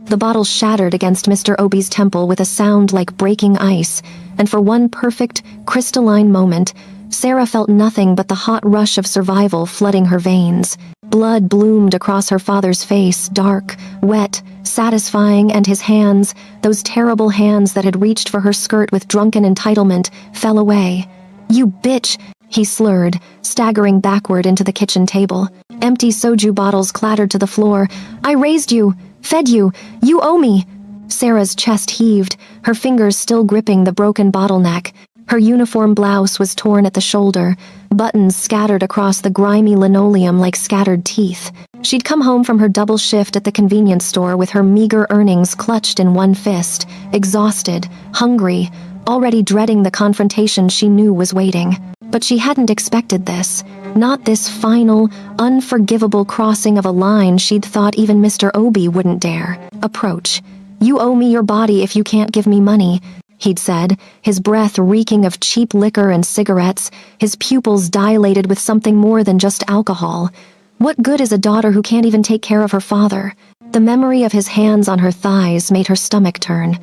The bottle shattered against Mr. Obi's temple with a sound like breaking ice, and for one perfect, crystalline moment, Sarah felt nothing but the hot rush of survival flooding her veins. Blood bloomed across her father's face, dark, wet, satisfying, and his hands, those terrible hands that had reached for her skirt with drunken entitlement, fell away. "You bitch!" he slurred, staggering backward into the kitchen table. Empty soju bottles clattered to the floor. "I raised you, fed you, you owe me!" Sarah's chest heaved, her fingers still gripping the broken bottleneck. Her uniform blouse was torn at the shoulder, buttons scattered across the grimy linoleum like scattered teeth. She'd come home from her double shift at the convenience store with her meager earnings clutched in one fist, exhausted, hungry, already dreading the confrontation she knew was waiting. But she hadn't expected this. Not this final, unforgivable crossing of a line she'd thought even Mr. Obi wouldn't dare approach. "You owe me your body if you can't give me money," he'd said, his breath reeking of cheap liquor and cigarettes, his pupils dilated with something more than just alcohol. What good is a daughter who can't even take care of her father? The memory of his hands on her thighs made her stomach turn.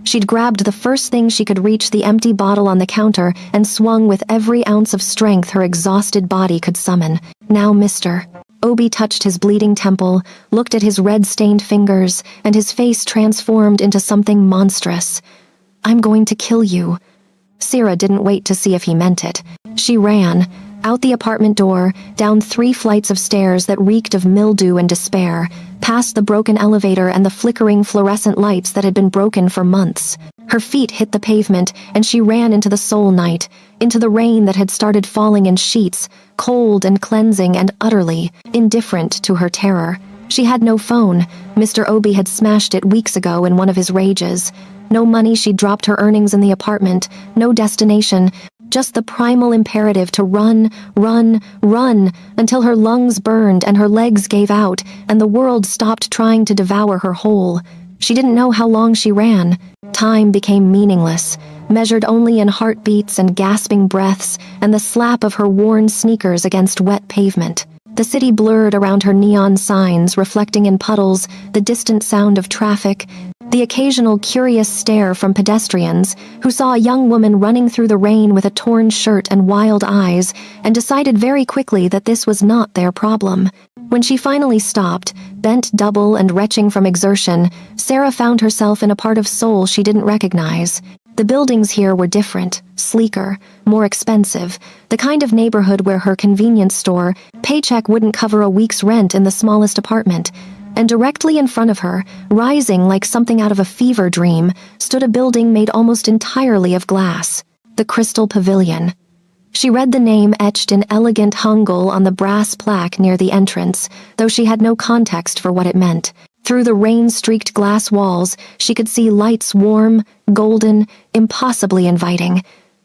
She'd grabbed the first thing she could reach, the empty bottle on the counter, and swung with every ounce of strength her exhausted body could summon. "Now, Mr. Obi touched his bleeding temple, looked at his red-stained fingers, and his face transformed into something monstrous. "I'm going to kill you." Sarah didn't wait to see if he meant it. She ran, out the apartment door, down 3 flights of stairs that reeked of mildew and despair, past the broken elevator and the flickering fluorescent lights that had been broken for months. Her feet hit the pavement, and she ran into the soul night, into the rain that had started falling in sheets, cold and cleansing and utterly indifferent to her terror. She had no phone. Mr. Obi had smashed it weeks ago in one of his rages. No money, she'd dropped her earnings in the apartment. No destination. Just the primal imperative to run, run, run, until her lungs burned and her legs gave out, and the world stopped trying to devour her whole. She didn't know how long she ran. Time became meaningless, measured only in heartbeats and gasping breaths, and the slap of her worn sneakers against wet pavement. The city blurred around her neon signs, reflecting in puddles the distant sound of traffic, the occasional curious stare from pedestrians who saw a young woman running through the rain with a torn shirt and wild eyes, and decided very quickly that this was not their problem. When she finally stopped, bent double and retching from exertion, Sarah found herself in a part of Seoul she didn't recognize. The buildings here were different, sleeker, more expensive, the kind of neighborhood where her convenience store paycheck wouldn't cover a week's rent in the smallest apartment. And directly in front of her, rising like something out of a fever dream, stood a building made almost entirely of glass. The Crystal Pavilion. She read the name etched in elegant Hangul on the brass plaque near the entrance, though she had no context for what it meant. Through the rain-streaked glass walls, she could see lights warm, golden, impossibly inviting.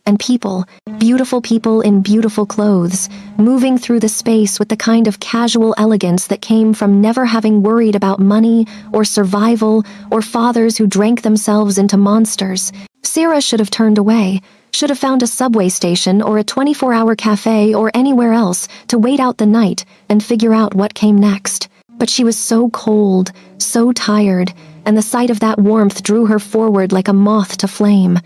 And people, beautiful people in beautiful clothes, moving through the space with the kind of casual elegance that came from never having worried about money or survival or fathers who drank themselves into monsters. Sarah should have turned away, should have found a subway station or a 24-hour cafe or anywhere else to wait out the night and figure out what came next. But she was so cold, so tired, and the sight of that warmth drew her forward like a moth to flame.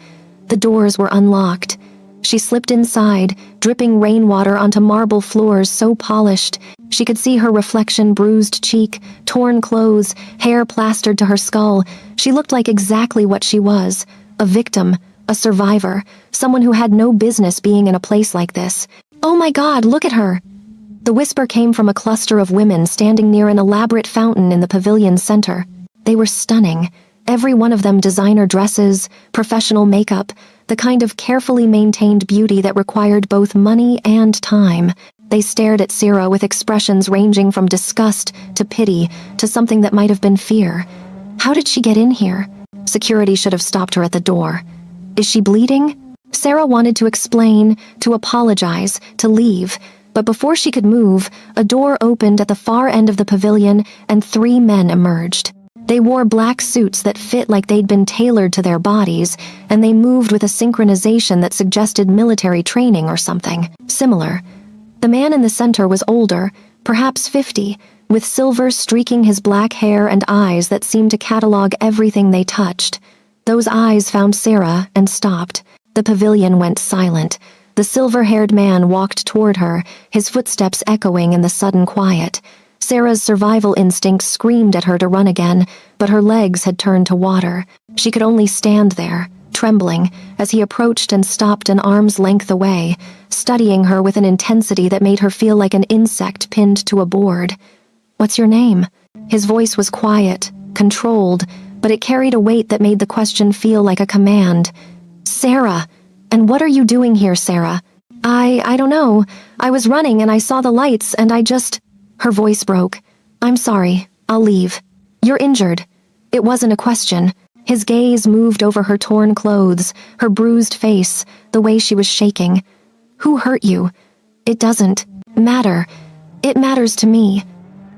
The doors were unlocked. She slipped inside, dripping rainwater onto marble floors so polished. She could see her reflection, bruised cheek, torn clothes, hair plastered to her skull. She looked like exactly what she was, a victim, a survivor, someone who had no business being in a place like this. "Oh my God, look at her!" The whisper came from a cluster of women standing near an elaborate fountain in the pavilion's center. They were stunning, every one of them designer dresses, professional makeup, the kind of carefully maintained beauty that required both money and time. They stared at Sarah with expressions ranging from disgust to pity to something that might have been fear. How did she get in here? Security should have stopped her at the door. Is she bleeding? Sarah wanted to explain, to apologize, to leave. But before she could move, a door opened at the far end of the pavilion and 3 men emerged. They wore black suits that fit like they'd been tailored to their bodies, and they moved with a synchronization that suggested military training or something similar. The man in the center was older, perhaps 50, with silver streaking his black hair and eyes that seemed to catalog everything they touched. Those eyes found Sarah and stopped. The pavilion went silent. The silver-haired man walked toward her, his footsteps echoing in the sudden quiet. Sarah's survival instinct screamed at her to run again, but her legs had turned to water. She could only stand there, trembling, as he approached and stopped an arm's length away, studying her with an intensity that made her feel like an insect pinned to a board. "What's your name?" His voice was quiet, controlled, but it carried a weight that made the question feel like a command. "Sarah. And what are you doing here, Sarah?" I don't know. I was running and I saw the lights and I just..." Her voice broke. "I'm sorry. I'll leave." "You're injured." It wasn't a question. His gaze moved over her torn clothes, her bruised face, the way she was shaking. "Who hurt you?" "It doesn't matter. It matters to me."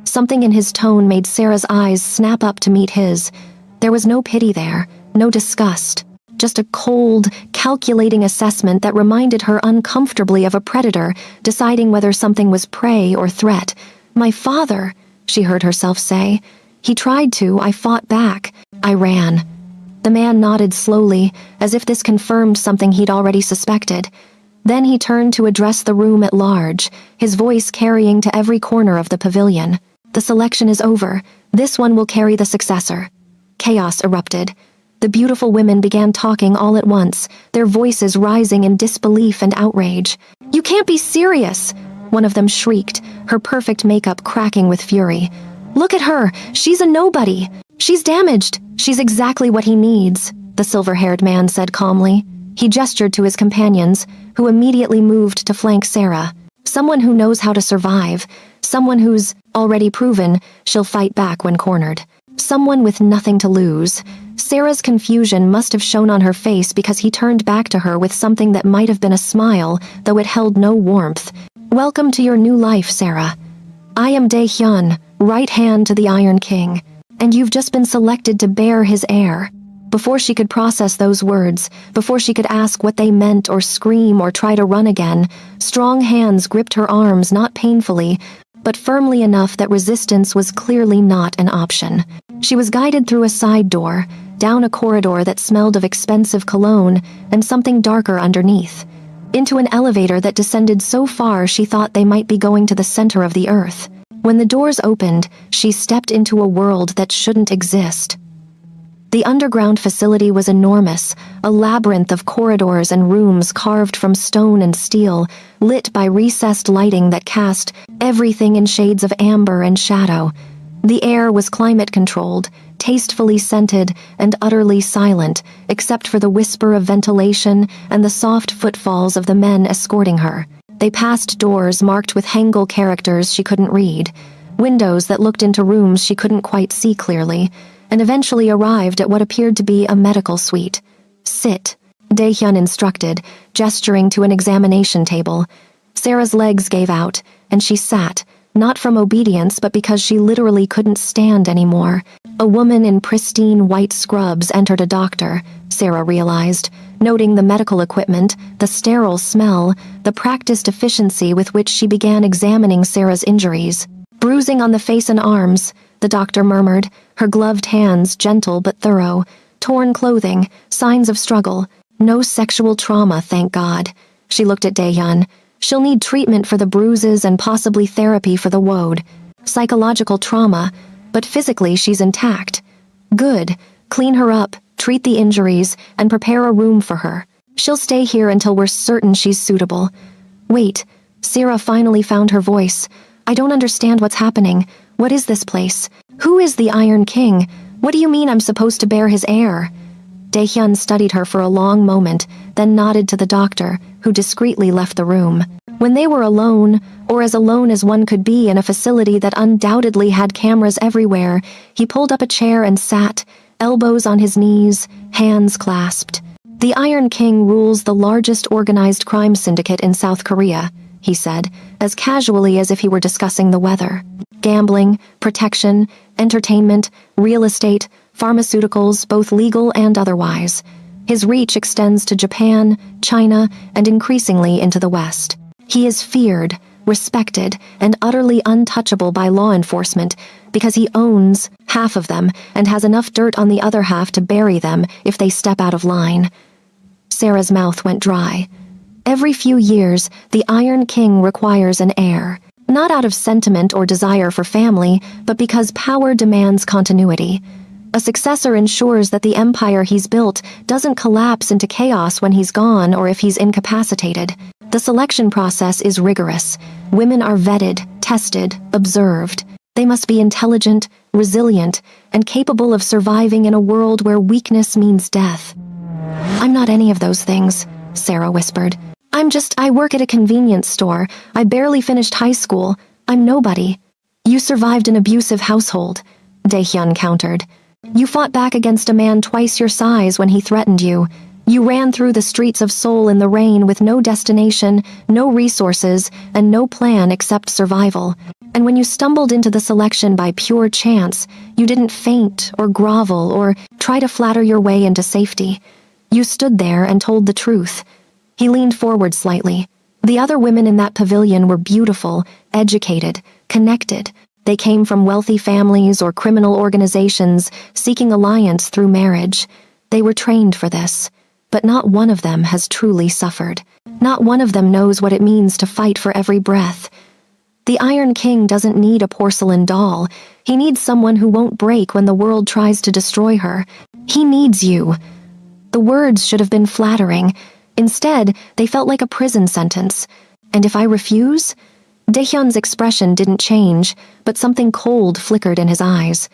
Something in his tone made Sarah's eyes snap up to meet his. There was no pity there, no disgust. Just a cold, calculating assessment that reminded her uncomfortably of a predator, deciding whether something was prey or threat. "My father," she heard herself say. "He tried to, I fought back. I ran." The man nodded slowly, as if this confirmed something he'd already suspected. Then he turned to address the room at large, his voice carrying to every corner of the pavilion. "The selection is over. This one will carry the successor." Chaos erupted. The beautiful women began talking all at once, their voices rising in disbelief and outrage. "You can't be serious!" one of them shrieked, her perfect makeup cracking with fury. "Look at her! She's a nobody! She's damaged! She's exactly what he needs," the silver-haired man said calmly. He gestured to his companions, who immediately moved to flank Sarah. Someone who knows how to survive, someone who's already proven she'll fight back when cornered. Someone with nothing to lose. Sarah's confusion must have shown on her face because he turned back to her with something that might have been a smile, though it held no warmth. "Welcome to your new life, Sarah. I am Dae-hyun, right hand to the Iron King, and you've just been selected to bear his heir." Before she could process those words, before she could ask what they meant or scream or try to run again, strong hands gripped her arms not painfully, but firmly enough that resistance was clearly not an option. She was guided through a side door, down a corridor that smelled of expensive cologne and something darker underneath, into an elevator that descended so far she thought they might be going to the center of the earth. When the doors opened, she stepped into a world that shouldn't exist. The underground facility was enormous, a labyrinth of corridors and rooms carved from stone and steel, lit by recessed lighting that cast everything in shades of amber and shadow. The air was climate-controlled, tastefully scented, and utterly silent, except for the whisper of ventilation and the soft footfalls of the men escorting her. They passed doors marked with Hangul characters she couldn't read, windows that looked into rooms she couldn't quite see clearly, and eventually arrived at what appeared to be a medical suite. "Sit," Dae-hyun instructed, gesturing to an examination table. Sarah's legs gave out, and she sat, not from obedience but because she literally couldn't stand anymore. A woman in pristine white scrubs entered a doctor, Sarah realized, noting the medical equipment, the sterile smell, the practiced efficiency with which she began examining Sarah's injuries. "Bruising on the face and arms," the doctor murmured, her gloved hands gentle but thorough. "Torn clothing, signs of struggle. No sexual trauma, thank God." She looked at Dae-hyun. "She'll need treatment for the bruises and possibly therapy for the wound. Psychological trauma, but physically she's intact. Good. Clean her up, treat the injuries, and prepare a room for her. She'll stay here until we're certain she's suitable." "Wait." Sarah finally found her voice. "I don't understand what's happening. What is this place? Who is the Iron King? What do you mean I'm supposed to bear his heir?" Dae-hyun studied her for a long moment, then nodded to the doctor, who discreetly left the room. When they were alone, or as alone as one could be in a facility that undoubtedly had cameras everywhere, he pulled up a chair and sat, elbows on his knees, hands clasped. "The Iron King rules the largest organized crime syndicate in South Korea," he said, as casually as if he were discussing the weather. "Gambling, protection, entertainment, real estate, pharmaceuticals, both legal and otherwise. His reach extends to Japan, China, and increasingly into the West. He is feared, respected, and utterly untouchable by law enforcement because he owns half of them and has enough dirt on the other half to bury them if they step out of line. Sarah's mouth went dry. Every few years, the Iron King requires an heir, not out of sentiment or desire for family, but because power demands continuity. A successor ensures that the empire he's built doesn't collapse into chaos when he's gone or if he's incapacitated. The selection process is rigorous. Women are vetted, tested, observed. They must be intelligent, resilient, and capable of surviving in a world where weakness means death. "I'm not any of those things," Sarah whispered. I work at a convenience store. I barely finished high school. I'm nobody." "You survived an abusive household," Daehyun countered. "You fought back against a man twice your size when he threatened you. You ran through the streets of Seoul in the rain with no destination, no resources, and no plan except survival. And when you stumbled into the selection by pure chance, you didn't faint or grovel or try to flatter your way into safety. You stood there and told the truth." He leaned forward slightly. The other women in that pavilion were beautiful, educated, connected. They came from wealthy families or criminal organizations seeking alliance through marriage. They were trained for this. But not one of them has truly suffered. Not one of them knows what it means to fight for every breath. The Iron King doesn't need a porcelain doll. He needs someone who won't break when the world tries to destroy her. He needs you. The words should have been flattering. Instead, they felt like a prison sentence. "And if I refuse?" Daehyun's expression didn't change, but something cold flickered in his eyes.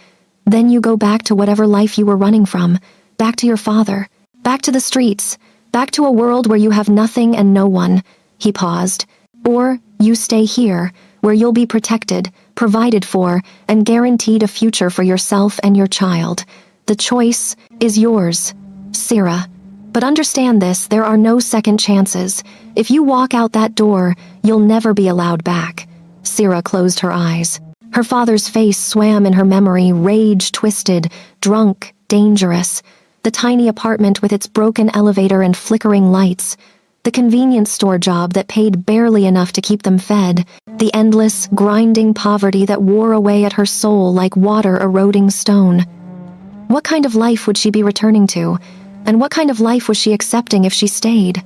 "Then you go back to whatever life you were running from, back to your father, back to the streets, back to a world where you have nothing and no one." He paused. "Or you stay here, where you'll be protected, provided for, and guaranteed a future for yourself and your child. The choice is yours, Sarah. But understand this, there are no second chances. If you walk out that door, you'll never be allowed back." Sarah closed her eyes. Her father's face swam in her memory, rage-twisted, drunk, dangerous. The tiny apartment with its broken elevator and flickering lights. The convenience store job that paid barely enough to keep them fed. The endless, grinding poverty that wore away at her soul like water eroding stone. What kind of life would she be returning to? And what kind of life was she accepting if she stayed?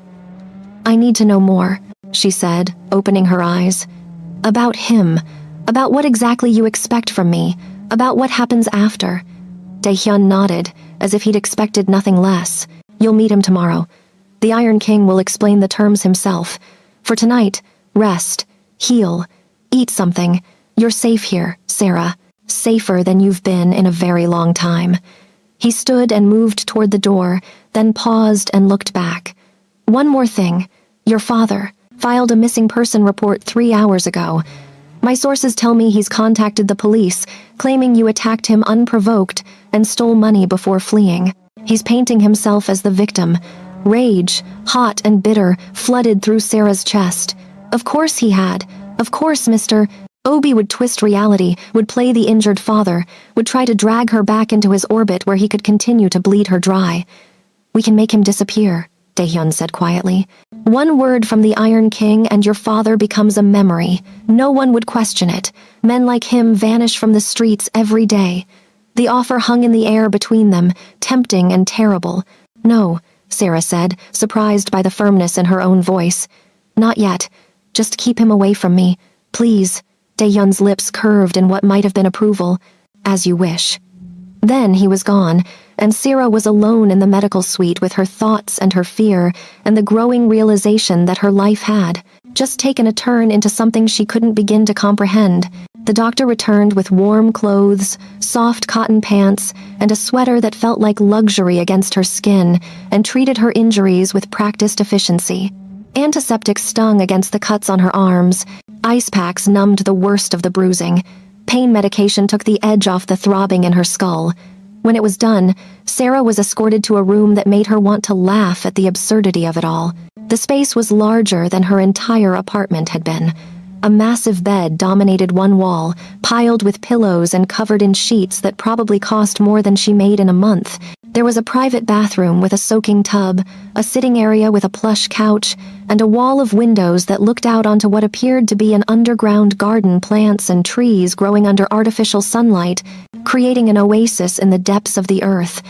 "I need to know more," she said, opening her eyes. "About him. About what exactly you expect from me. About what happens after." Daehyun nodded, as if he'd expected nothing less. "You'll meet him tomorrow. The Iron King will explain the terms himself. For tonight, rest, heal, eat something. You're safe here, Sarah. Safer than you've been in a very long time." He stood and moved toward the door, then paused and looked back. "One more thing. Your father filed a missing person report 3 hours ago. My sources tell me he's contacted the police, claiming you attacked him unprovoked and stole money before fleeing. He's painting himself as the victim. Rage, hot and bitter, flooded through Sarah's chest. Of course he had. Of course, Mr. Obi would twist reality, would play the injured father, would try to drag her back into his orbit where he could continue to bleed her dry. "We can make him disappear," Daehyun said quietly. "One word from the Iron King and your father becomes a memory. No one would question it. Men like him vanish from the streets every day." The offer hung in the air between them, tempting and terrible. "No," Sarah said, surprised by the firmness in her own voice. "Not yet. Just keep him away from me. Please." Daehyun's lips curved in what might have been approval. "As you wish." Then he was gone, and Sarah was alone in the medical suite with her thoughts and her fear, and the growing realization that her life had just taken a turn into something she couldn't begin to comprehend. The doctor returned with warm clothes, soft cotton pants, and a sweater that felt like luxury against her skin, and treated her injuries with practiced efficiency. Antiseptic stung against the cuts on her arms. Ice packs numbed the worst of the bruising. Pain medication took the edge off the throbbing in her skull. When it was done, Sarah was escorted to a room that made her want to laugh at the absurdity of it all. The space was larger than her entire apartment had been. A massive bed dominated one wall, piled with pillows and covered in sheets that probably cost more than she made in a month. There was a private bathroom with a soaking tub, a sitting area with a plush couch, and a wall of windows that looked out onto what appeared to be an underground garden, plants and trees growing under artificial sunlight, creating an oasis in the depths of the earth.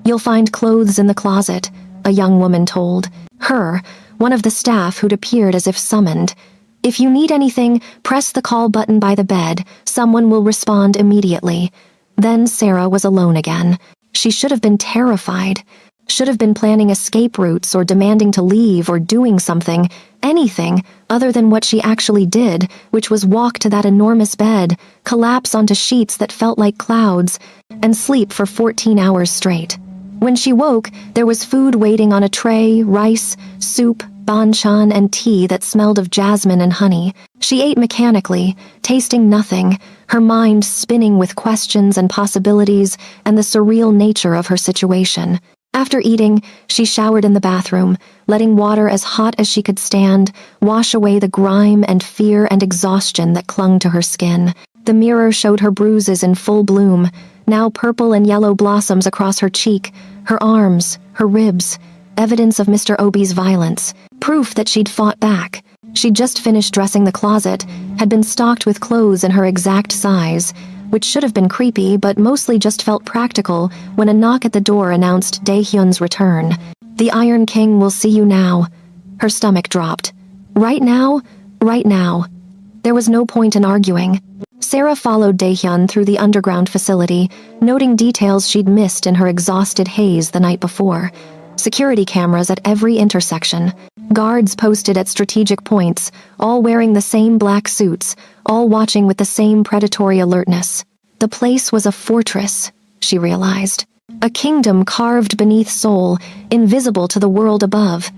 "You'll find clothes in the closet," a young woman told her, one of the staff who'd appeared as if summoned. "If you need anything, press the call button by the bed. Someone will respond immediately." Then Sarah was alone again. She should have been terrified. Should have been planning escape routes or demanding to leave or doing something, anything, other than what she actually did, which was walk to that enormous bed, collapse onto sheets that felt like clouds, and sleep for 14 hours straight. When she woke, there was food waiting on a tray, rice, soup, banchan, and tea that smelled of jasmine and honey. She ate mechanically, tasting nothing, her mind spinning with questions and possibilities and the surreal nature of her situation. After eating, she showered in the bathroom, letting water as hot as she could stand wash away the grime and fear and exhaustion that clung to her skin. The mirror showed her bruises in full bloom, now purple and yellow blossoms across her cheek, her arms, her ribs, evidence of Mr. Obi's violence, proof that she'd fought back. She'd just finished dressing the closet, had been stocked with clothes in her exact size, which should have been creepy but mostly just felt practical when a knock at the door announced Daehyun's return. "The Iron King will see you now." Her stomach dropped. Right now? Right now. There was no point in arguing. Sarah followed Daehyun through the underground facility, noting details she'd missed in her exhausted haze the night before. Security cameras at every intersection. Guards posted at strategic points, all wearing the same black suits, all watching with the same predatory alertness. The place was a fortress, she realized. A kingdom carved beneath Seoul, invisible to the world above.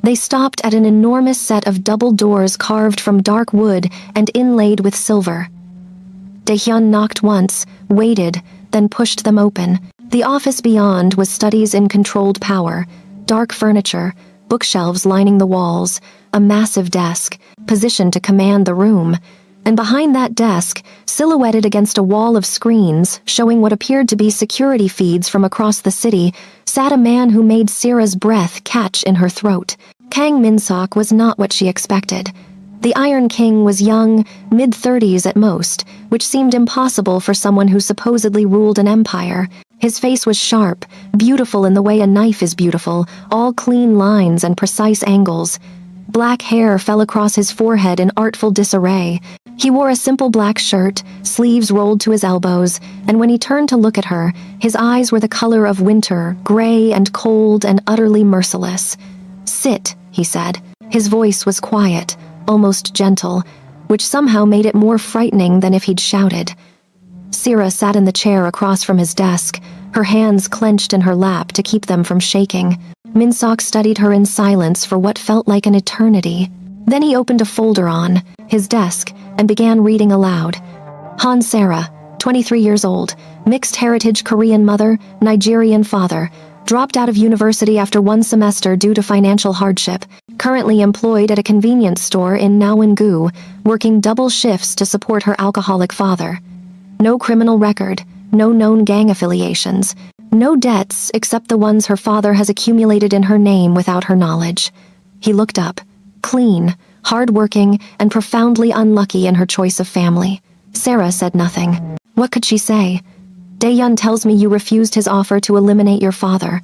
They stopped at an enormous set of double doors carved from dark wood and inlaid with silver. Daehyun knocked once, waited, then pushed them open. The office beyond was studies in controlled power, dark furniture, bookshelves lining the walls, a massive desk, positioned to command the room, and behind that desk, silhouetted against a wall of screens showing what appeared to be security feeds from across the city, sat a man who made Sarah's breath catch in her throat. Kang Min-sok was not what she expected. The Iron King was young, mid-30s at most, which seemed impossible for someone who supposedly ruled an empire. His face was sharp, beautiful in the way a knife is beautiful, all clean lines and precise angles. Black hair fell across his forehead in artful disarray. He wore a simple black shirt, sleeves rolled to his elbows, and when he turned to look at her, his eyes were the color of winter, gray and cold and utterly merciless. "Sit," he said. His voice was quiet, almost gentle, which somehow made it more frightening than if he'd shouted. Sarah sat in the chair across from his desk, her hands clenched in her lap to keep them from shaking. Min-sok studied her in silence for what felt like an eternity. Then he opened a folder on his desk and began reading aloud. Han Sarah, 23 years old, mixed heritage Korean mother, Nigerian father, dropped out of university after one semester due to financial hardship, currently employed at a convenience store in Nawon-gu, working double shifts to support her alcoholic father. No criminal record, no known gang affiliations, no debts except the ones her father has accumulated in her name without her knowledge. He looked up. Clean, hard-working, and profoundly unlucky in her choice of family. Sarah said nothing. What could she say? "Daehyun tells me you refused his offer to eliminate your father.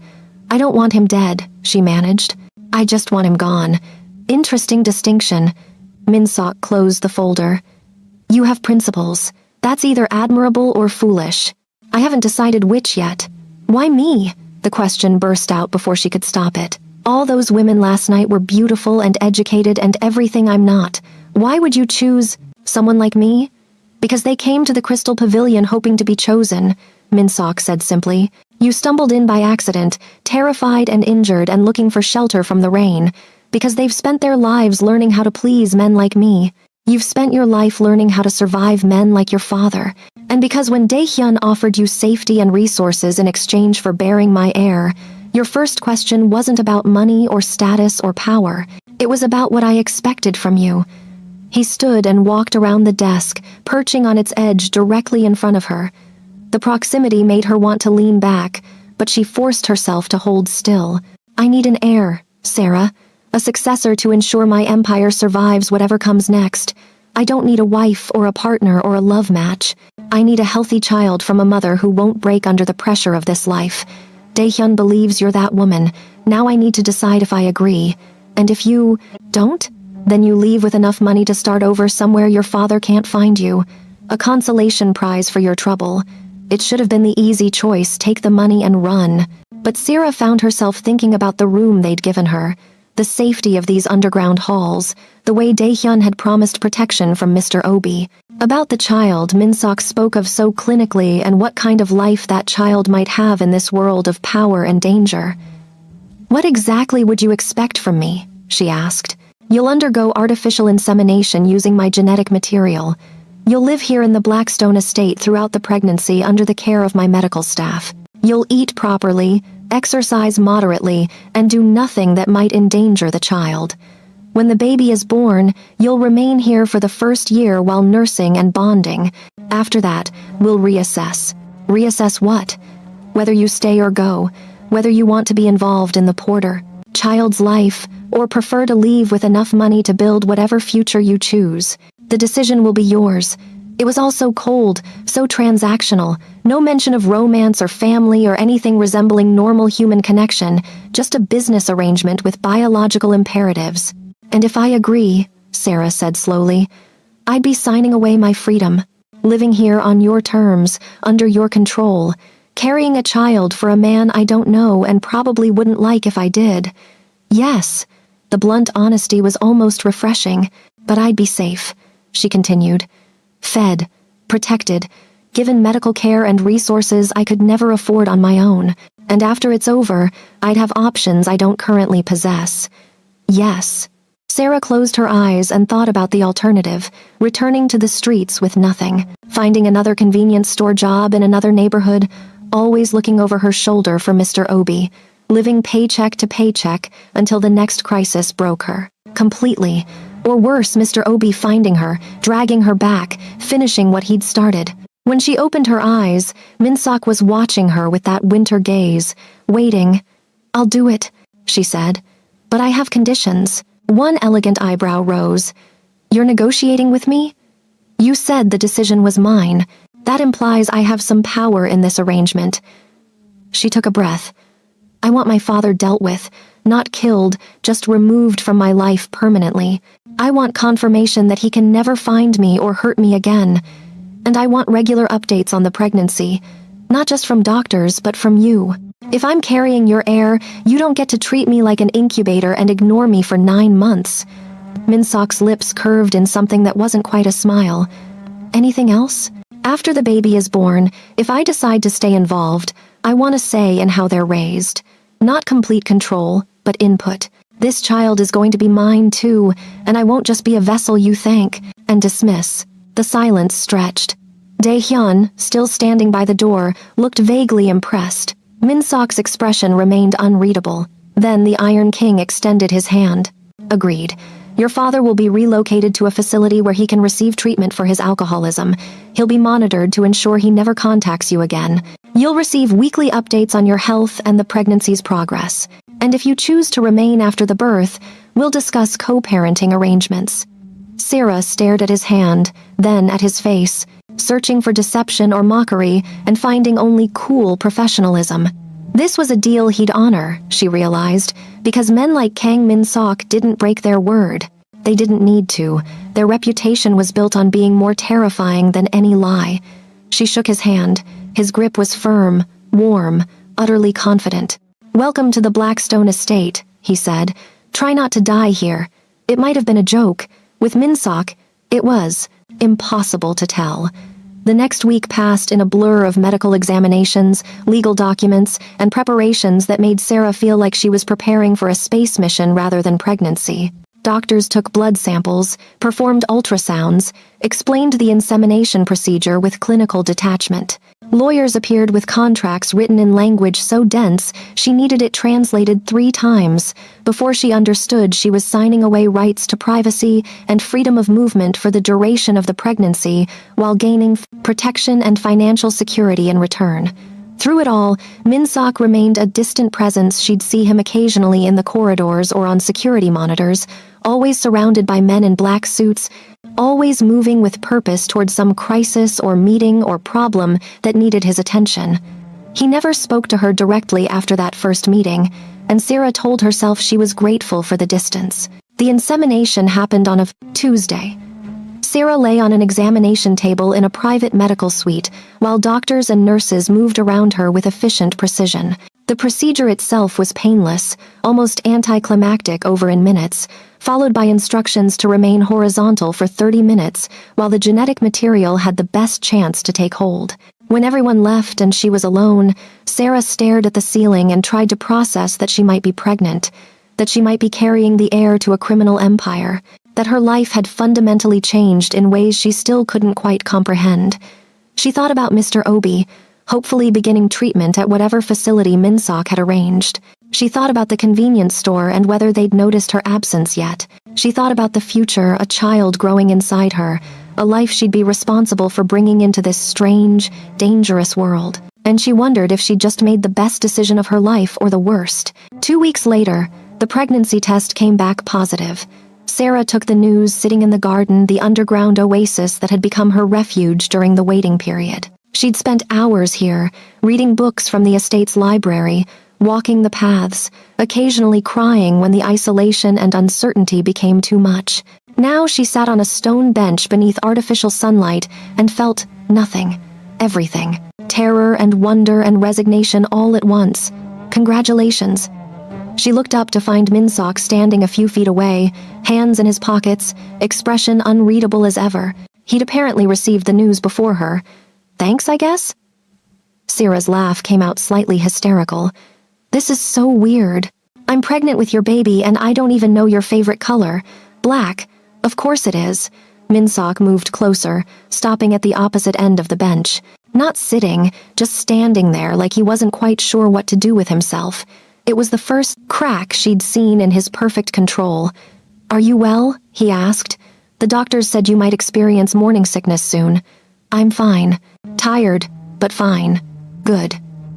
I don't want him dead," she managed. "I just want him gone." Interesting distinction. Min-sok closed the folder. "You have principles. That's either admirable or foolish. I haven't decided which yet." "Why me?" The question burst out before she could stop it. "All those women last night were beautiful and educated and everything I'm not. Why would you choose someone like me?" "Because they came to the Crystal Pavilion hoping to be chosen," Min-sok said simply. "You stumbled in by accident, terrified and injured and looking for shelter from the rain. Because they've spent their lives learning how to please men like me. You've spent your life learning how to survive men like your father. And because when Daehyun offered you safety and resources in exchange for bearing my heir, your first question wasn't about money or status or power. It was about what I expected from you." He stood and walked around the desk, perching on its edge directly in front of her. The proximity made her want to lean back, but she forced herself to hold still. "I need an heir, Sarah. A successor to ensure my empire survives whatever comes next. I don't need a wife or a partner or a love match. I need a healthy child from a mother who won't break under the pressure of this life. Daehyun believes you're that woman. Now I need to decide if I agree. And if you don't, then you leave with enough money to start over somewhere your father can't find you. A consolation prize for your trouble. It should have been the easy choice, take the money and run." But Sarah found herself thinking about the room they'd given her, the safety of these underground halls, the way Daehyun had promised protection from Mr. Obi. About the child Minsok spoke of so clinically and what kind of life that child might have in this world of power and danger. "What exactly would you expect from me?" she asked. "You'll undergo artificial insemination using my genetic material. You'll live here in the Blackstone estate throughout the pregnancy under the care of my medical staff. You'll eat properly, exercise moderately, and do nothing that might endanger the child. When the baby is born, you'll remain here for the first year while nursing and bonding. After that, we'll reassess." "Reassess what?" "Whether you stay or go, whether you want to be involved in the child's life, or prefer to leave with enough money to build whatever future you choose. The decision will be yours." It was all so cold, so transactional, no mention of romance or family or anything resembling normal human connection, just a business arrangement with biological imperatives. "And if I agree," Sarah said slowly, "I'd be signing away my freedom, living here on your terms, under your control, carrying a child for a man I don't know and probably wouldn't like if I did. Yes." The blunt honesty was almost refreshing. "But I'd be safe," she continued. "Fed, protected, given medical care and resources I could never afford on my own. And after it's over, I'd have options I don't currently possess." "Yes." Sarah closed her eyes and thought about the alternative, returning to the streets with nothing, finding another convenience store job in another neighborhood, always looking over her shoulder for Mr. Obi, living paycheck to paycheck until the next crisis broke her completely. Or worse, Mr. Obi finding her, dragging her back, finishing what he'd started. When she opened her eyes, Minsok was watching her with that winter gaze, waiting. "I'll do it," she said. "But I have conditions." One elegant eyebrow rose. "You're negotiating with me?" "You said the decision was mine. That implies I have some power in this arrangement." She took a breath. "I want my father dealt with, not killed, just removed from my life permanently. I want confirmation that he can never find me or hurt me again. And I want regular updates on the pregnancy, not just from doctors, but from you. If I'm carrying your heir, you don't get to treat me like an incubator and ignore me for 9 months. Minsok's lips curved in something that wasn't quite a smile. "Anything else? After the baby is born, if I decide to stay involved, I want a say in how they're raised. Not complete control, but input. This child is going to be mine too, and I won't just be a vessel you thank and dismiss." The silence stretched. Daehyun, still standing by the door, looked vaguely impressed. Minsok's expression remained unreadable. Then the Iron King extended his hand. "Agreed. Your father will be relocated to a facility where he can receive treatment for his alcoholism. He'll be monitored to ensure he never contacts you again. You'll receive weekly updates on your health and the pregnancy's progress. And if you choose to remain after the birth, we'll discuss co-parenting arrangements." Sarah stared at his hand, then at his face, searching for deception or mockery and finding only cool professionalism. This was a deal he'd honor, she realized, because men like Kang Min-sok didn't break their word. They didn't need to. Their reputation was built on being more terrifying than any lie. She shook his hand. His grip was firm, warm, utterly confident. "Welcome to the Blackstone estate," he said. "Try not to die here." It might have been a joke. With Min-sok, it was impossible to tell. The next week passed in a blur of medical examinations, legal documents, and preparations that made Sarah feel like she was preparing for a space mission rather than pregnancy. Doctors took blood samples, performed ultrasounds, explained the insemination procedure with clinical detachment. Lawyers appeared with contracts written in language so dense she needed it translated 3 times before she understood she was signing away rights to privacy and freedom of movement for the duration of the pregnancy while gaining protection and financial security in return. Through it all, Min-sok remained a distant presence. She'd see him occasionally in the corridors or on security monitors, always surrounded by men in black suits, always moving with purpose towards some crisis or meeting or problem that needed his attention. He never spoke to her directly after that first meeting, and Sarah told herself she was grateful for the distance. The insemination happened on a Tuesday. Sarah lay on an examination table in a private medical suite, while doctors and nurses moved around her with efficient precision. The procedure itself was painless, almost anticlimactic over in minutes, followed by instructions to remain horizontal for 30 minutes while the genetic material had the best chance to take hold. When everyone left and she was alone, Sarah stared at the ceiling and tried to process that she might be pregnant, that she might be carrying the heir to a criminal empire, that her life had fundamentally changed in ways she still couldn't quite comprehend. She thought about Mr. Obi, hopefully beginning treatment at whatever facility Min-sok had arranged. She thought about the convenience store and whether they'd noticed her absence yet. She thought about the future, a child growing inside her, a life she'd be responsible for bringing into this strange, dangerous world. And she wondered if she'd just made the best decision of her life or the worst. 2 weeks later, the pregnancy test came back positive. Sarah took the news sitting in the garden, the underground oasis that had become her refuge during the waiting period. She'd spent hours here, reading books from the estate's library, walking the paths, occasionally crying when the isolation and uncertainty became too much. Now she sat on a stone bench beneath artificial sunlight and felt nothing, everything. Terror and wonder and resignation all at once. Congratulations. She looked up to find Min-sok standing a few feet away, hands in his pockets, expression unreadable as ever. He'd apparently received the news before her. Thanks, I guess? Sarah's laugh came out slightly hysterical. This is so weird. I'm pregnant with your baby and I don't even know your favorite color. Black. Of course it is. Min-sok moved closer, stopping at the opposite end of the bench. Not sitting, just standing there like he wasn't quite sure what to do with himself. It was the first crack she'd seen in his perfect control. Are you well? He asked. The doctors said you might experience morning sickness soon. I'm fine. Tired, but fine. Good.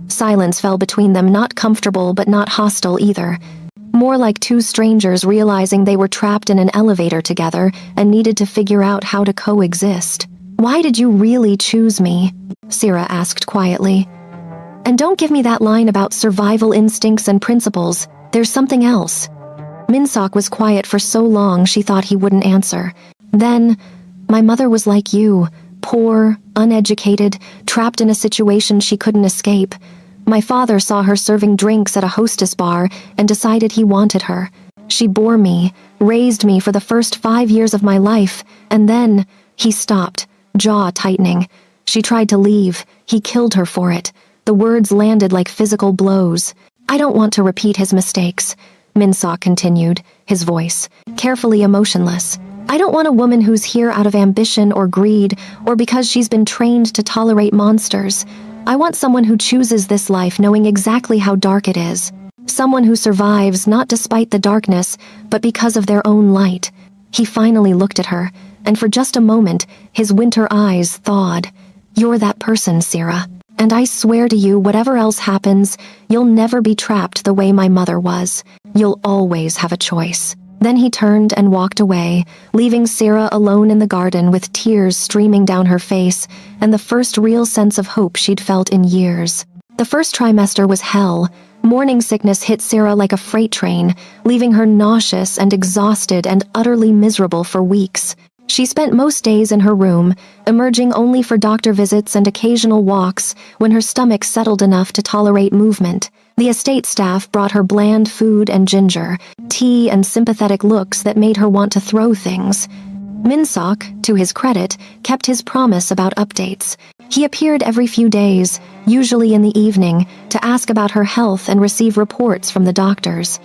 Silence fell between them, not comfortable but not hostile either. More like two strangers realizing they were trapped in an elevator together and needed to figure out how to coexist. Why did you really choose me? Sarah asked quietly. And don't give me that line about survival instincts and principles. There's something else. Min-sok was quiet for so long she thought he wouldn't answer. Then, my mother was like you, poor, uneducated, trapped in a situation she couldn't escape. My father saw her serving drinks at a hostess bar and decided he wanted her. She bore me, raised me for the first 5 years of my life, and then, he stopped, jaw tightening. She tried to leave. He killed her for it. The words landed like physical blows. I don't want to repeat his mistakes, Min-sok continued, his voice carefully emotionless. I don't want a woman who's here out of ambition or greed, or because she's been trained to tolerate monsters. I want someone who chooses this life knowing exactly how dark it is. Someone who survives not despite the darkness, but because of their own light. He finally looked at her, and for just a moment, his winter eyes thawed. You're that person, Sarah. And I swear to you, whatever else happens, you'll never be trapped the way my mother was. You'll always have a choice. Then he turned and walked away, leaving Sarah alone in the garden with tears streaming down her face and the first real sense of hope she'd felt in years. The first trimester was hell. Morning sickness hit Sarah like a freight train, leaving her nauseous and exhausted and utterly miserable for weeks. She spent most days in her room, emerging only for doctor visits and occasional walks when her stomach settled enough to tolerate movement. The estate staff brought her bland food and ginger, tea and sympathetic looks that made her want to throw things. Min-sok, to his credit, kept his promise about updates. He appeared every few days, usually in the evening, to ask about her health and receive reports from the doctors.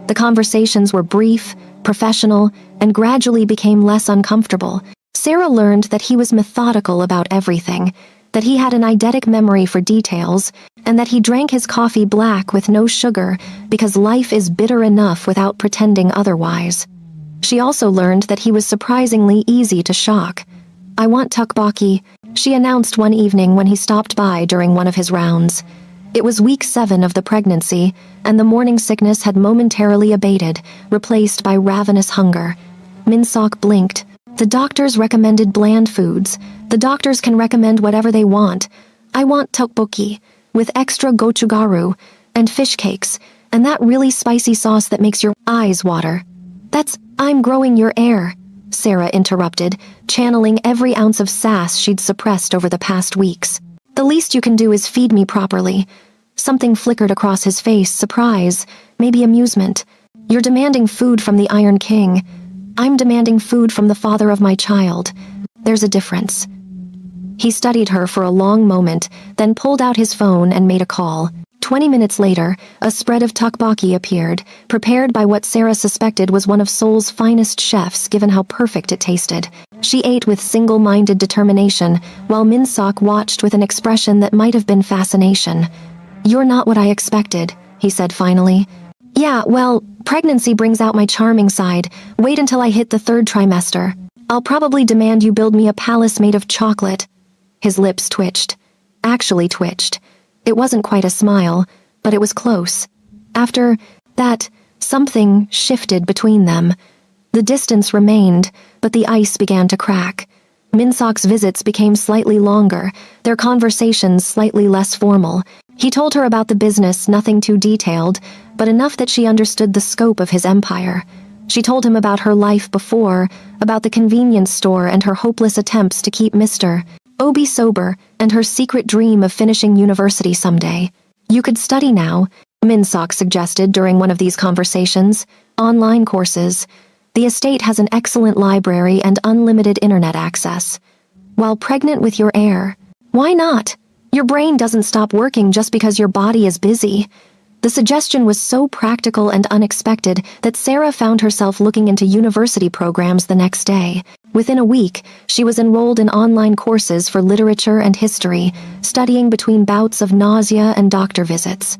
The conversations were brief, professional, and gradually became less uncomfortable. Sarah learned that he was methodical about everything, that he had an eidetic memory for details, and that he drank his coffee black with no sugar because life is bitter enough without pretending otherwise. She also learned that he was surprisingly easy to shock. I want tteokbokki, she announced one evening when he stopped by during one of his rounds. It was week 7 of the pregnancy, and the morning sickness had momentarily abated, replaced by ravenous hunger. Min-seok blinked. The doctors recommended bland foods. The doctors can recommend whatever they want. I want tteokbokki, with extra gochugaru, and fish cakes, and that really spicy sauce that makes your eyes water. I'm growing your heir, Sarah interrupted, channeling every ounce of sass she'd suppressed over the past weeks. The least you can do is feed me properly. Something flickered across his face, surprise, maybe amusement. You're demanding food from the Iron King. I'm demanding food from the father of my child. There's a difference. He studied her for a long moment, then pulled out his phone and made a call. 20 minutes later, a spread of tteokbokki appeared, prepared by what Sarah suspected was one of Seoul's finest chefs given how perfect it tasted. She ate with single-minded determination, while Min-seok watched with an expression that might have been fascination. "You're not what I expected," he said finally. "Yeah, well, pregnancy brings out my charming side. Wait until I hit the 3rd trimester. I'll probably demand you build me a palace made of chocolate." His lips twitched. Actually twitched. It wasn't quite a smile, but it was close. After that, something shifted between them. The distance remained, but the ice began to crack. Min-seok's visits became slightly longer, their conversations slightly less formal. He told her about the business, nothing too detailed, but enough that she understood the scope of his empire. She told him about her life before, about the convenience store and her hopeless attempts to keep Mr. Obi sober, and her secret dream of finishing university someday. "You could study now," Min-seok suggested during one of these conversations. "Online courses. The estate has an excellent library and unlimited internet access. While pregnant with your heir. Why not? Your brain doesn't stop working just because your body is busy." The suggestion was so practical and unexpected that Sarah found herself looking into university programs the next day. Within a week, she was enrolled in online courses for literature and history, studying between bouts of nausea and doctor visits.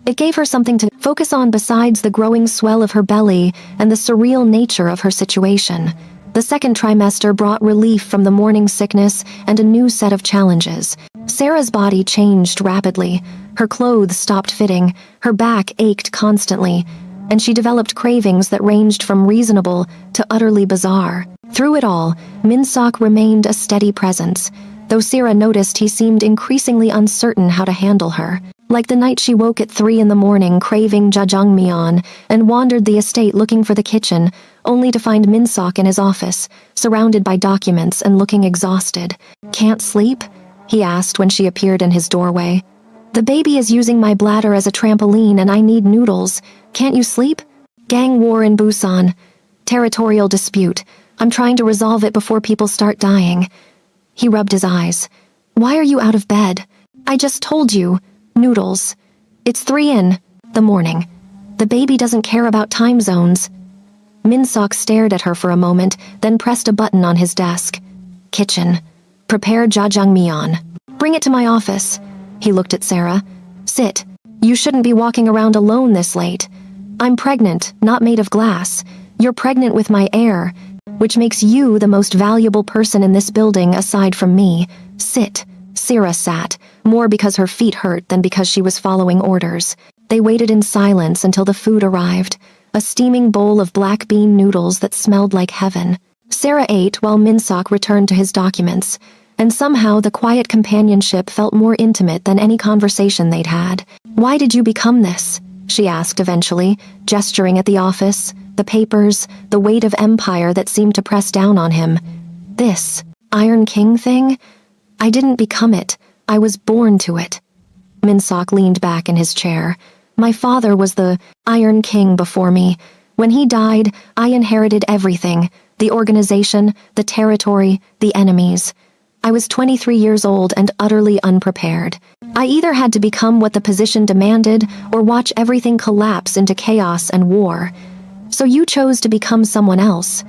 It gave her something to focus on besides the growing swell of her belly and the surreal nature of her situation. The 2nd trimester brought relief from the morning sickness and a new set of challenges. Sarah's body changed rapidly. Her clothes stopped fitting, her back ached constantly, and she developed cravings that ranged from reasonable to utterly bizarre. Through it all, Min-seok remained a steady presence, though Sarah noticed he seemed increasingly uncertain how to handle her. Like the night she woke at 3 in the morning craving jjajangmyeon and wandered the estate looking for the kitchen, only to find Min-seok in his office, surrounded by documents and looking exhausted. "Can't sleep?" he asked when she appeared in his doorway. "The baby is using my bladder as a trampoline and I need noodles. Can't you sleep?" "Gang war in Busan. Territorial dispute. I'm trying to resolve it before people start dying." He rubbed his eyes. "Why are you out of bed?" "I just told you. Noodles. It's 3 in the morning. The baby doesn't care about time zones." Min-seok stared at her for a moment, then pressed a button on his desk. "Kitchen. Prepare jjajangmyeon. Bring it to my office." He looked at Sarah. "Sit. You shouldn't be walking around alone this late. I'm pregnant, not made of glass. You're pregnant with my heir, which makes you the most valuable person in this building aside from me. Sit." Sarah sat, more because her feet hurt than because she was following orders. They waited in silence until the food arrived, a steaming bowl of black bean noodles that smelled like heaven. Sarah ate while Min-seok returned to his documents, and somehow the quiet companionship felt more intimate than any conversation they'd had. "Why did you become this?" she asked eventually, gesturing at the office, the papers, the weight of empire that seemed to press down on him. "This Iron King thing? I didn't become it. I was born to it." Min-seok leaned back in his chair. "My father was the Iron King before me. When he died, I inherited everything, the organization, the territory, the enemies. I was 23 years old and utterly unprepared. I either had to become what the position demanded or watch everything collapse into chaos and war. So you chose to become someone else.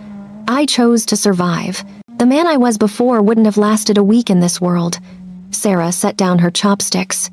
I chose to survive. The man I was before wouldn't have lasted a week in this world." Sarah set down her chopsticks.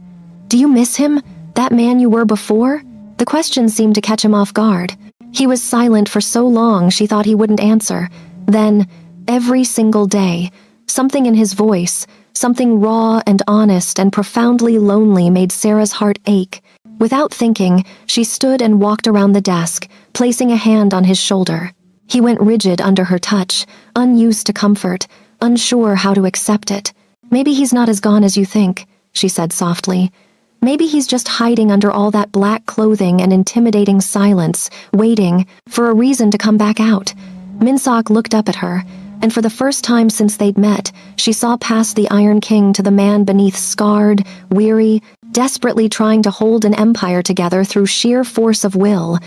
"Do you miss him? That man you were before?" The question seemed to catch him off guard. He was silent for so long she thought he wouldn't answer. Then, every single day, something in his voice, Something raw and honest and profoundly lonely made Sarah's heart ache. Without thinking, she stood and walked around the desk, placing a hand on his shoulder. He went rigid under her touch, unused to comfort, unsure how to accept it. "Maybe he's not as gone as you think," she said softly. "Maybe he's just hiding under all that black clothing and intimidating silence, waiting for a reason to come back out." Minseok looked up at her, and for the first time since they'd met, she saw past the Iron King to the man beneath, scarred, weary, desperately trying to hold an empire together through sheer force of will.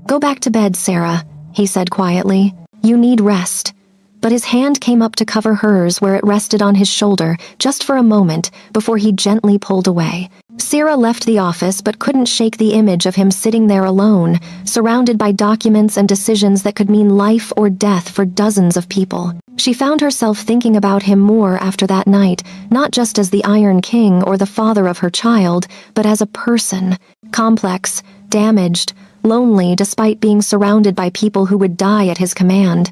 "Go back to bed, Sarah," he said quietly. "You need rest." But his hand came up to cover hers where it rested on his shoulder, just for a moment, before he gently pulled away. Sarah left the office but couldn't shake the image of him sitting there alone, surrounded by documents and decisions that could mean life or death for dozens of people. She found herself thinking about him more after that night, not just as the Iron King or the father of her child, but as a person. Complex, damaged, lonely despite being surrounded by people who would die at his command.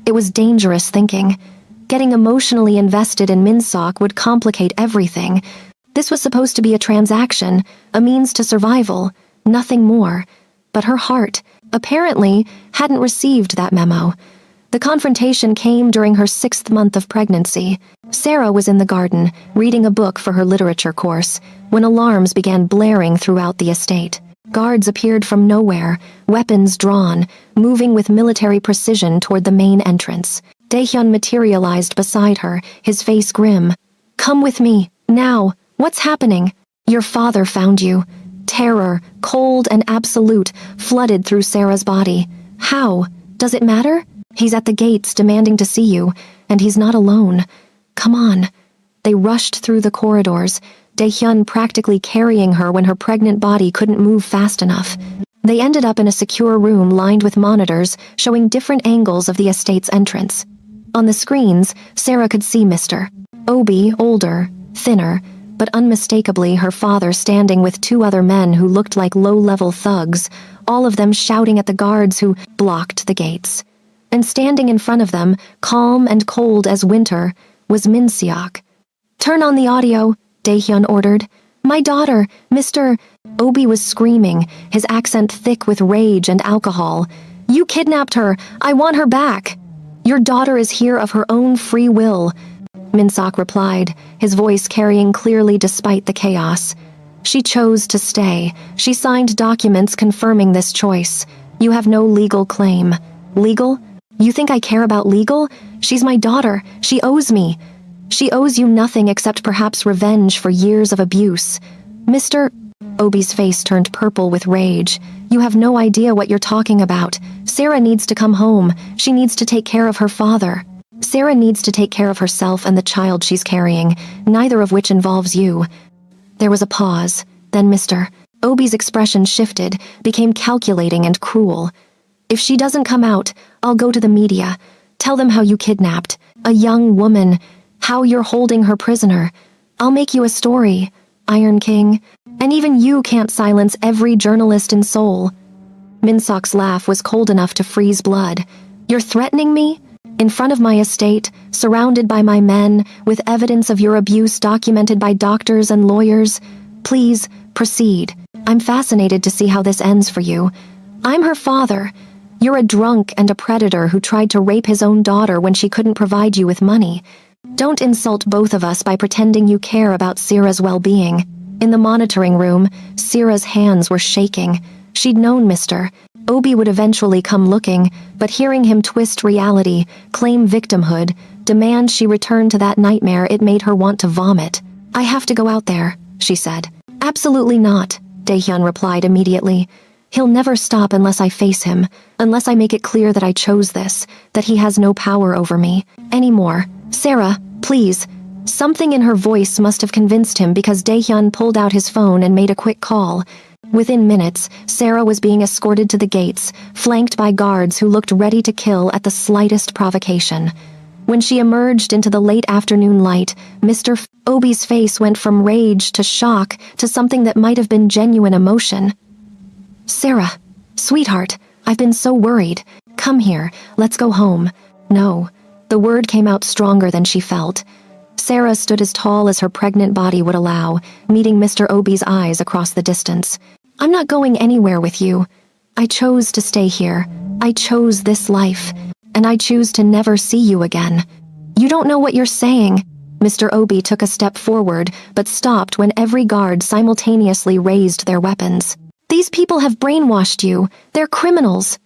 It was dangerous thinking. Getting emotionally invested in Minseok would complicate everything. This was supposed to be a transaction, a means to survival, nothing more. But her heart, apparently, hadn't received that memo. The confrontation came during her 6th month of pregnancy. Sarah was in the garden, reading a book for her literature course, when alarms began blaring throughout the estate. Guards appeared from nowhere, weapons drawn, moving with military precision toward the main entrance. Daehyun materialized beside her, his face grim. "Come with me, now. What's happening?" "Your father found you." Terror, cold and absolute, flooded through Sarah's body. "How? Does it matter?" "He's at the gates demanding to see you, and he's not alone. Come on." They rushed through the corridors, Daehyun practically carrying her when her pregnant body couldn't move fast enough. They ended up in a secure room lined with monitors showing different angles of the estate's entrance. On the screens, Sarah could see Mr. Obi, older, thinner, but unmistakably her father standing with 2 other men who looked like low-level thugs, all of them shouting at the guards who blocked the gates. And standing in front of them, calm and cold as winter, was Minseok. "Turn on the audio," Daehyun ordered. "My daughter, Mr. Obi was screaming, his accent thick with rage and alcohol. "You kidnapped her! I want her back!" "Your daughter is here of her own free will," Minseok replied, his voice carrying clearly despite the chaos. "She chose to stay. She signed documents confirming this choice. You have no legal claim." "Legal? You think I care about legal? She's my daughter. She owes me." "She owes you nothing except perhaps revenge for years of abuse." "Mr. Obi's face turned purple with rage. "You have no idea what you're talking about. Sarah needs to come home. She needs to take care of her father. Sarah needs to take care of herself and the child she's carrying, neither of which involves you." There was a pause. Then Mr. Obi's expression shifted, became calculating and cruel. "If she doesn't come out, I'll go to the media. Tell them how you kidnapped a young woman, how you're holding her prisoner. I'll make you a story, Iron King. And even you can't silence every journalist in Seoul." Minseok's laugh was cold enough to freeze blood. "You're threatening me? In front of my estate, surrounded by my men, with evidence of your abuse documented by doctors and lawyers? Please, proceed. I'm fascinated to see how this ends for you. I'm her father. You're a drunk and a predator who tried to rape his own daughter when she couldn't provide you with money. Don't insult both of us by pretending you care about Sierra's well-being." In the monitoring room, Sierra's hands were shaking. She'd known Mr. Obi would eventually come looking, but hearing him twist reality, claim victimhood, demand she return to that nightmare, it made her want to vomit. "I have to go out there," she said. "Absolutely not," Daehyun replied immediately. "He'll never stop unless I face him, unless I make it clear that I chose this, that he has no power over me anymore. Sarah, please." Something in her voice must have convinced him because Daehyun pulled out his phone and made a quick call. Within minutes, Sarah was being escorted to the gates, flanked by guards who looked ready to kill at the slightest provocation. When she emerged into the late afternoon light, Mr. Obi's face went from rage to shock to something that might have been genuine emotion. "Sarah, sweetheart, I've been so worried. Come here, let's go home." No, the word came out stronger than she felt. Sarah stood as tall as her pregnant body would allow, meeting Mr. Obi's eyes across the distance. "I'm not going anywhere with you. I chose to stay here. I chose this life. And I choose to never see you again." "You don't know what you're saying." Mr. Obi took a step forward, but stopped when every guard simultaneously raised their weapons. "These people have brainwashed you. They're criminals."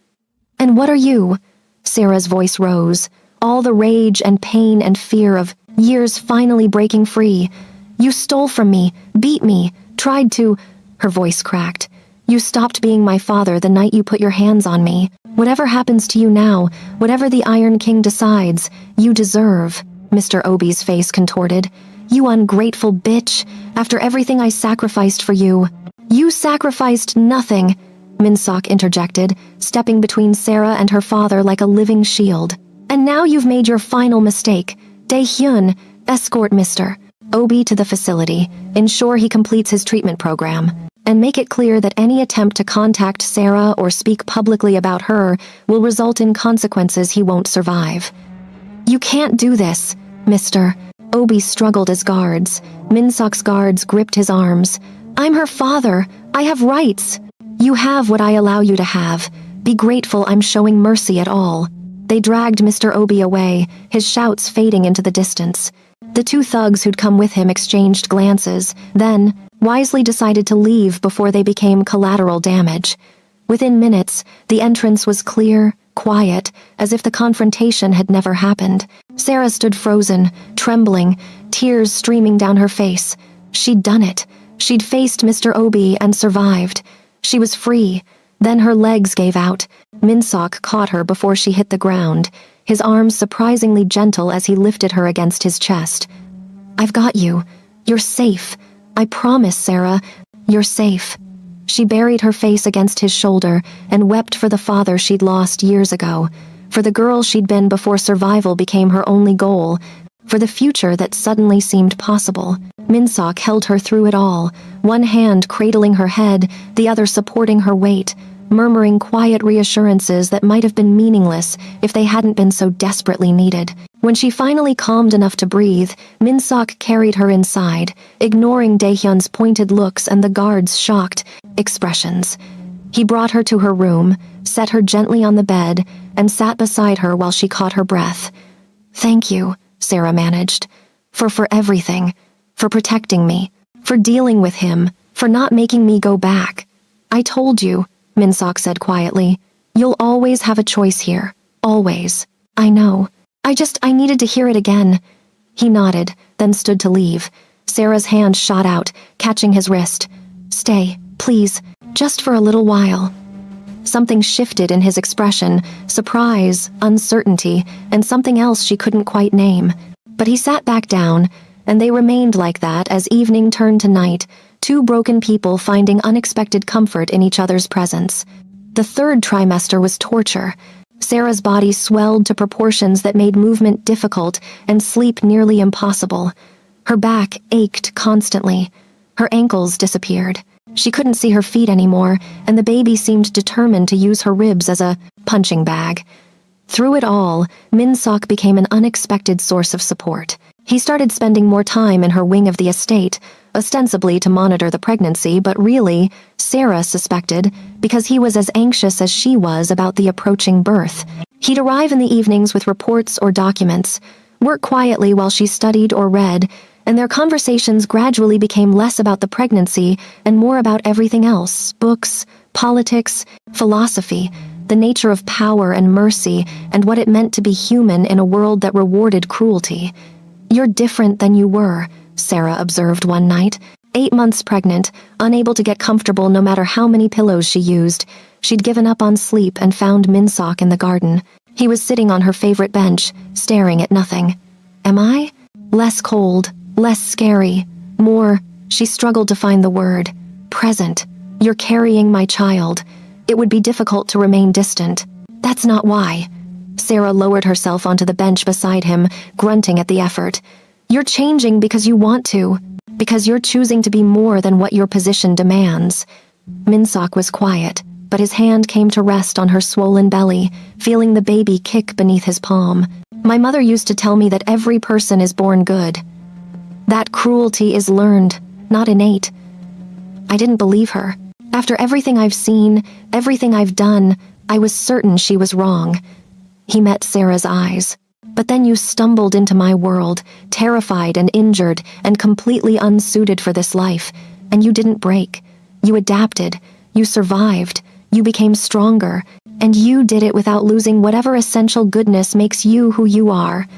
"And what are you?" Sarah's voice rose, all the rage and pain and fear of years finally breaking free. "You stole from me, beat me, tried to—" Her voice cracked. "You stopped being my father the night you put your hands on me. Whatever happens to you now, whatever the Iron King decides, you deserve." Mr. Obi's face contorted. "You ungrateful bitch, after everything I sacrificed for you." "You sacrificed nothing," Minsok interjected, stepping between Sarah and her father like a living shield. "And now you've made your final mistake. Dae-hyun, escort Mr. Obi to the facility, ensure he completes his treatment program, and make it clear that any attempt to contact Sarah or speak publicly about her will result in consequences he won't survive." "You can't do this, Mr. Obi struggled as guards. Minsok's guards gripped his arms. "I'm her father. I have rights." "You have what I allow you to have. Be grateful I'm showing mercy at all." They dragged Mr. Obi away, his shouts fading into the distance. The two thugs who'd come with him exchanged glances, then wisely decided to leave before they became collateral damage. Within minutes, the entrance was clear, quiet, as if the confrontation had never happened. Sarah stood frozen, trembling, tears streaming down her face. She'd done it. She'd faced Mr. Obi and survived. She was free. Then her legs gave out. Minsok caught her before she hit the ground, his arms surprisingly gentle as he lifted her against his chest. "I've got you. You're safe. I promise, Sarah. You're safe." She buried her face against his shoulder and wept for the father she'd lost years ago, for the girl she'd been before survival became her only goal, for the future that suddenly seemed possible. Minsok held her through it all, one hand cradling her head, the other supporting her weight, murmuring quiet reassurances that might have been meaningless if they hadn't been so desperately needed. When she finally calmed enough to breathe, Minsok carried her inside, ignoring Daehyun's pointed looks and the guards' shocked expressions. He brought her to her room, set her gently on the bed, and sat beside her while she caught her breath. "Thank you," Sarah managed, for everything, for protecting me, for dealing with him, for not making me go back." "I told you," Minsok said quietly. "You'll always have a choice here. Always. I know. I needed to hear it again." He nodded, then stood to leave. Sarah's hand shot out, catching his wrist. "Stay, please, just for a little while." Something shifted in his expression, surprise, uncertainty, and something else she couldn't quite name. But he sat back down, and they remained like that as evening turned to night, two broken people finding unexpected comfort in each other's presence. The third trimester was torture. Sarah's body swelled to proportions that made movement difficult and sleep nearly impossible. Her back ached constantly. Her ankles disappeared. She couldn't see her feet anymore, and the baby seemed determined to use her ribs as a punching bag. Through it all, Minsok became an unexpected source of support. He started spending more time in her wing of the estate, ostensibly to monitor the pregnancy, but really, Sarah suspected, because he was as anxious as she was about the approaching birth. He'd arrive in the evenings with reports or documents, work quietly while she studied or read, and their conversations gradually became less about the pregnancy and more about everything else: books, politics, philosophy, the nature of power and mercy, and what it meant to be human in a world that rewarded cruelty. "You're different than you were," Sarah observed one night. 8 months pregnant, unable to get comfortable no matter how many pillows she used, she'd given up on sleep and found Minsok in the garden. He was sitting on her favorite bench, staring at nothing. "Am I?" Less cold, less scary, more, she struggled to find the word, present. "You're carrying my child. It would be difficult to remain distant." "That's not why." Sarah lowered herself onto the bench beside him, grunting at the effort. "You're changing because you want to, because you're choosing to be more than what your position demands." Minsok was quiet, but his hand came to rest on her swollen belly, feeling the baby kick beneath his palm. "My mother used to tell me that every person is born good. That cruelty is learned, not innate. I didn't believe her. After everything I've seen, everything I've done, I was certain she was wrong. He met Sarah's eyes. But then you stumbled into my world, terrified and injured and completely unsuited for this life, and you didn't break. You adapted. You survived. You became stronger. And you did it without losing whatever essential goodness makes you who you are.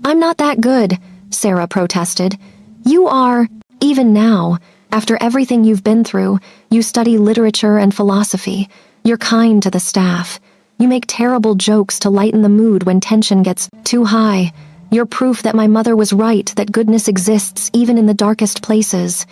I'm not that good, Sarah protested. You are, even now. After everything you've been through, you study literature and philosophy. You're kind to the staff. You make terrible jokes to lighten the mood when tension gets too high. You're proof that my mother was right, that goodness exists even in the darkest places.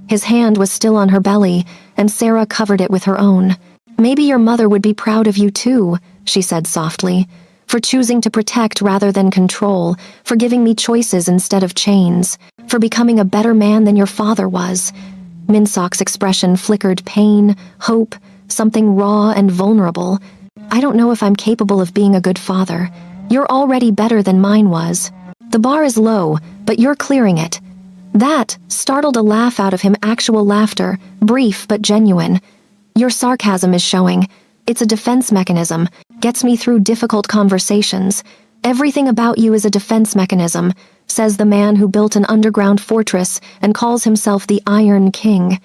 His hand was still on her belly, and Sarah covered it with her own. Maybe your mother would be proud of you too, she said softly, for choosing to protect rather than control, for giving me choices instead of chains, for becoming a better man than your father was. Minsok's expression flickered pain, hope, something raw and vulnerable. I don't know if I'm capable of being a good father. You're already better than mine was. The bar is low, but you're clearing it. That startled a laugh out of him, actual laughter, brief but genuine. Your sarcasm is showing. It's a defense mechanism. Gets me through difficult conversations. Everything about you is a defense mechanism, says the man who built an underground fortress and calls himself the Iron King.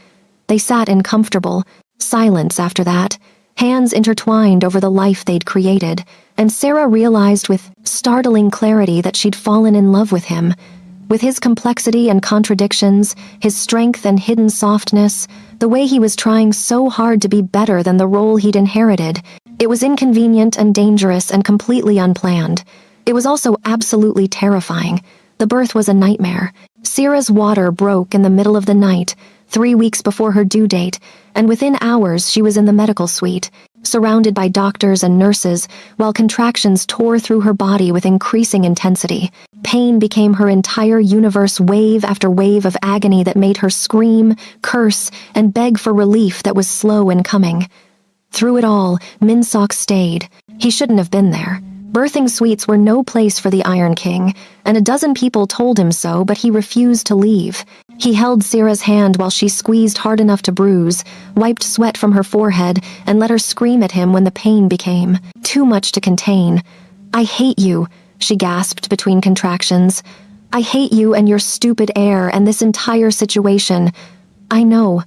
They sat in comfortable silence after that, hands intertwined over the life they'd created, and Sarah realized with startling clarity that she'd fallen in love with him. With his complexity and contradictions, his strength and hidden softness, the way he was trying so hard to be better than the role he'd inherited, it was inconvenient and dangerous and completely unplanned. It was also absolutely terrifying. The birth was a nightmare. Sarah's water broke in the middle of the night, 3 weeks before her due date, and within hours she was in the medical suite, surrounded by doctors and nurses, while contractions tore through her body with increasing intensity. Pain became her entire universe, wave after wave of agony that made her scream, curse, and beg for relief that was slow in coming. Through it all, Minsok stayed. He shouldn't have been there. Birthing suites were no place for the Iron King, and a dozen people told him so, but he refused to leave. He held Sarah's hand while she squeezed hard enough to bruise, wiped sweat from her forehead, and let her scream at him when the pain became too much to contain. I hate you, she gasped between contractions. I hate you and your stupid air and this entire situation. I know.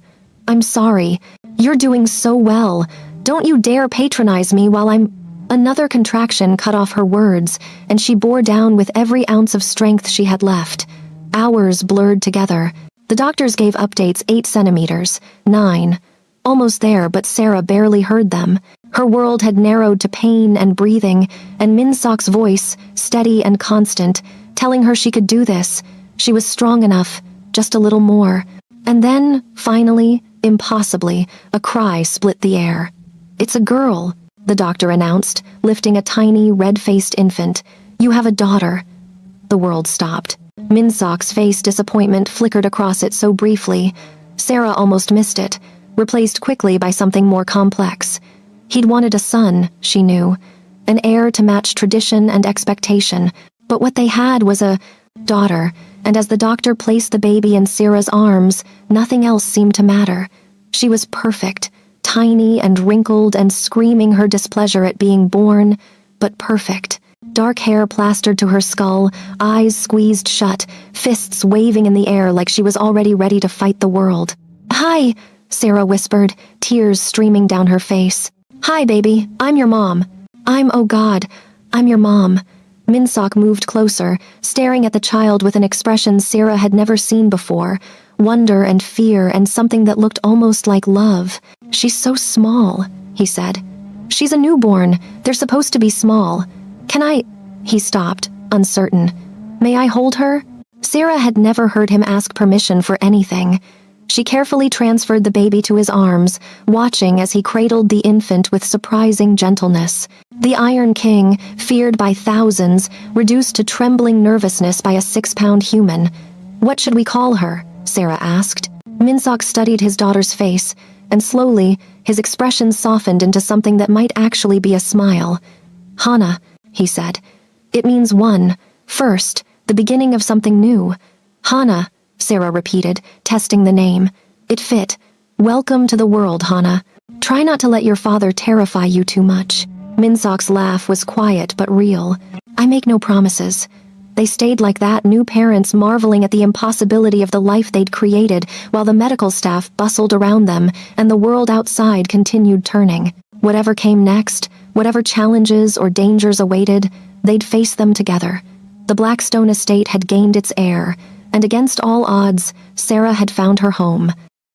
I'm sorry. You're doing so well. Don't you dare patronize me while I'm... Another contraction cut off her words, and she bore down with every ounce of strength she had left. Hours blurred together. The doctors gave updates 8 centimeters, 9. Almost there, but Sarah barely heard them. Her world had narrowed to pain and breathing, and Minsok's voice, steady and constant, telling her she could do this. She was strong enough, just a little more. And then, finally, impossibly, a cry split the air. It's a girl, the doctor announced, lifting a tiny, red-faced infant. You have a daughter. The world stopped. Minsok's face disappointment flickered across it so briefly. Sarah almost missed it, replaced quickly by something more complex. He'd wanted a son, she knew, an heir to match tradition and expectation, but what they had was a daughter, and as the doctor placed the baby in Sarah's arms, nothing else seemed to matter. She was perfect, tiny and wrinkled and screaming her displeasure at being born, but perfect. Dark hair plastered to her skull, eyes squeezed shut, fists waving in the air like she was already ready to fight the world. Hi, Sarah whispered, tears streaming down her face. Hi, baby, I'm your mom. Oh God, I'm your mom. Minsok moved closer, staring at the child with an expression Sarah had never seen before, wonder and fear and something that looked almost like love. She's so small, he said. She's a newborn. They're supposed to be small. Can I... He stopped, uncertain. May I hold her? Sarah had never heard him ask permission for anything. She carefully transferred the baby to his arms, watching as he cradled the infant with surprising gentleness. The Iron King, feared by thousands, reduced to trembling nervousness by a 6-pound human. What should we call her? Sarah asked. Minsok studied his daughter's face, and slowly, his expression softened into something that might actually be a smile. Hana, he said. It means one, first, the beginning of something new. Hana, Sarah repeated, testing the name. It fit. Welcome to the world, Hana. Try not to let your father terrify you too much. Minsok's laugh was quiet but real. I make no promises. They stayed like that, new parents marveling at the impossibility of the life they'd created, while the medical staff bustled around them and the world outside continued turning. Whatever came next, whatever challenges or dangers awaited, they'd face them together. The Blackstone estate had gained its heir, and against all odds, Sarah had found her home.